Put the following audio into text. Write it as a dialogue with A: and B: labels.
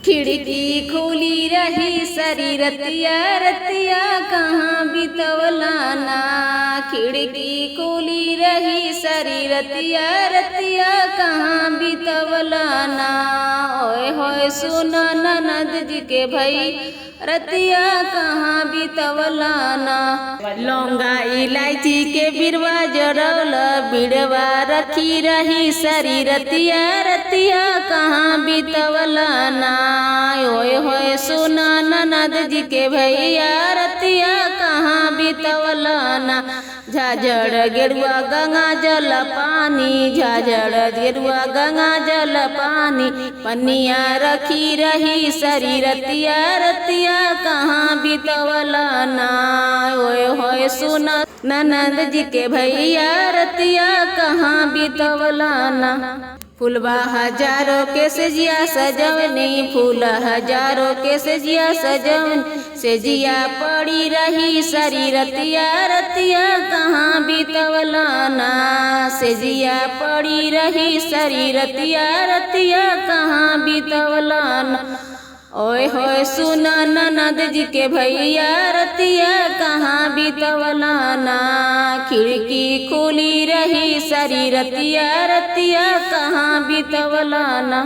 A: खिड़की खुली रही सारी रतिया रतिया कहाँ बितवलाना। खिड़की खुली रही सारी रतिया रतिया कहाँ बितवलाना। ओए होए सुना ननद जी के भाई रतिया कहाँ बितवलाना। लौंगा इलायची के बिरवा जरौल बिड़वा रखी रही सारी रतिया रतिया कहाँ बितवलाना। ओए होए सुना ननद जी के भैया रतिया कहाँ बितवलाना। झाझड़ गेरुआ गंगा जल पानी झाझड़ गेरुआ गंगा जल पानी पनिया रखी रही सारी रतिया रतिया कहाँ बितवलाना। ओए होए सुना ननद जी के भैया रतिया कहाँ बितवलाना। फूलबा हजारों के सेजिया सजवनी फूल हजारों के सेजिया सजवनी सेजिया पड़ी रही सारी रतिया रतिया कहाँ बितवलाना। सेजिया पड़ी रही सारी रतिया रतिया कहाँ बितवलाना। ओए होए सुना ननद जी के भैया रतिया कहाँ बितवलाना। खिड़की खुली रही सारी रतिया रतिया कहाँ बितवलाना।